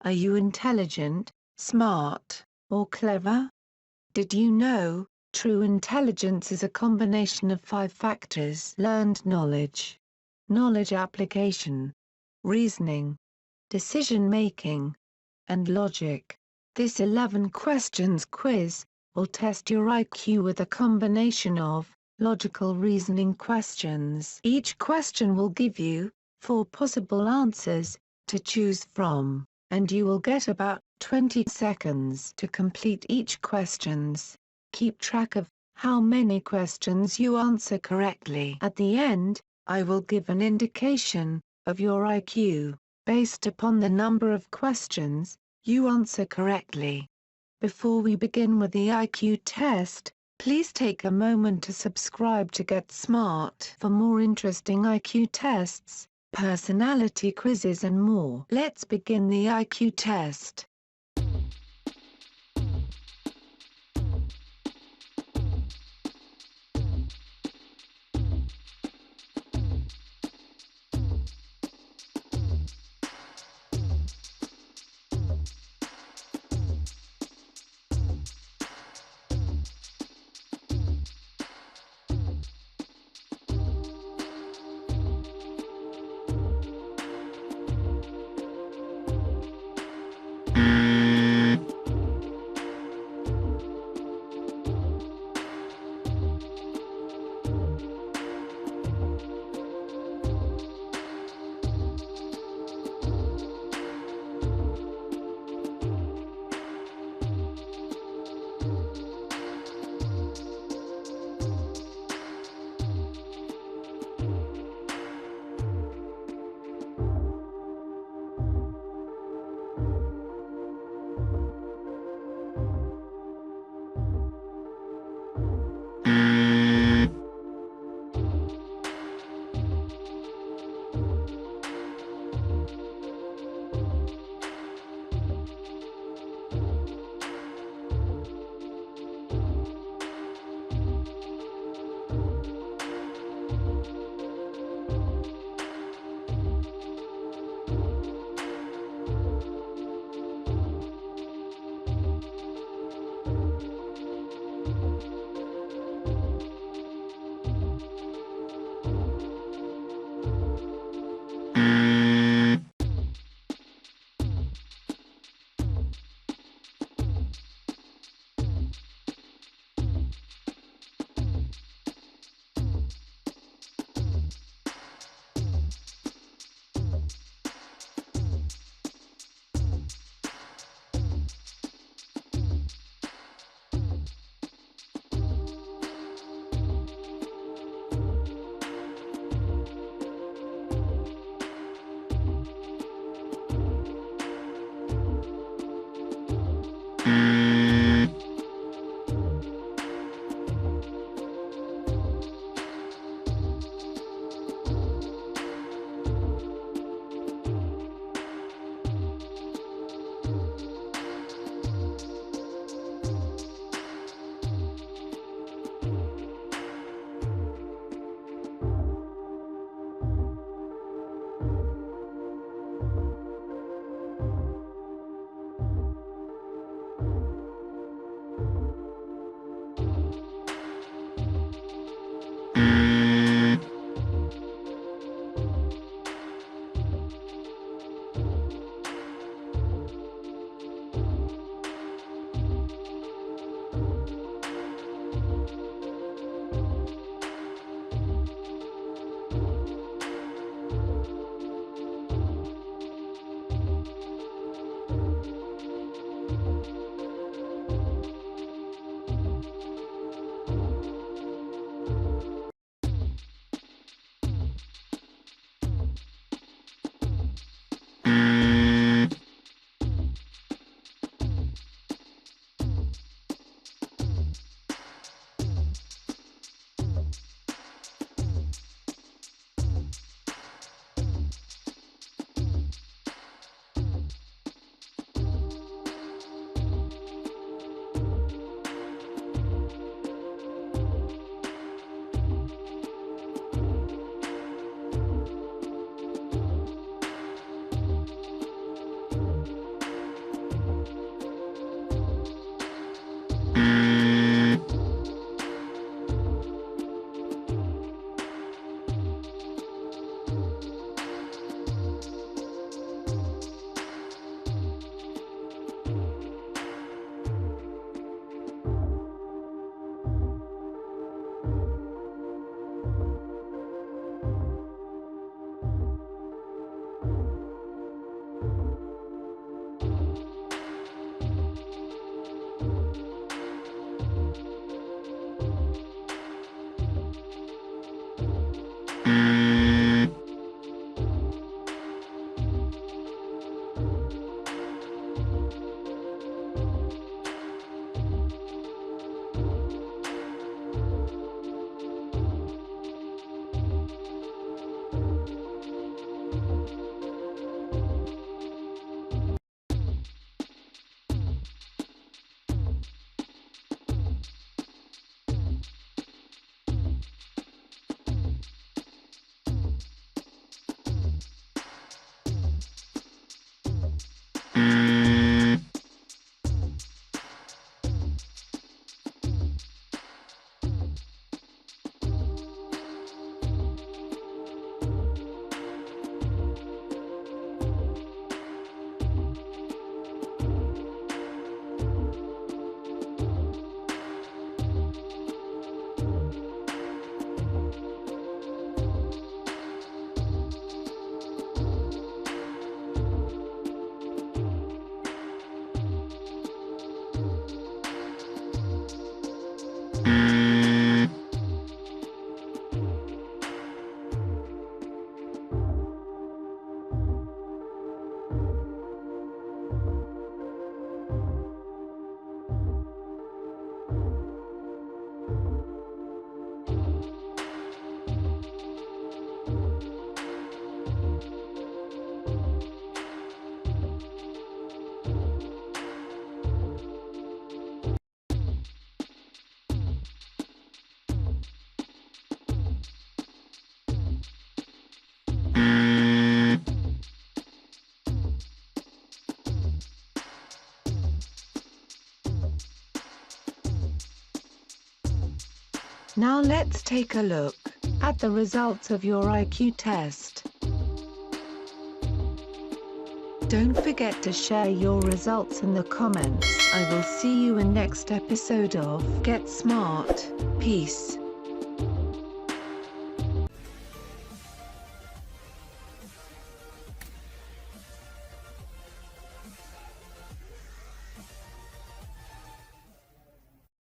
Are you intelligent, smart, or clever? Did you know, true intelligence is a combination of 5 factors: learned knowledge, knowledge application, reasoning, decision-making, and logic. This 11 questions quiz will test your IQ with a combination of logical reasoning questions. Each question will give you 4 possible answers to choose from, and you will get about 20 seconds to complete each questions. Keep track of how many questions you answer correctly. At the end, I will give an indication of your IQ based upon the number of questions you answer correctly. Before we begin with the IQ test, please take a moment to subscribe to Get Smart for more interesting IQ tests, personality quizzes and more. Let's begin the IQ test. Now let's take a look at the results of your IQ test. Don't forget to share your results in the comments. I will see you in next episode of Get Smart. Peace.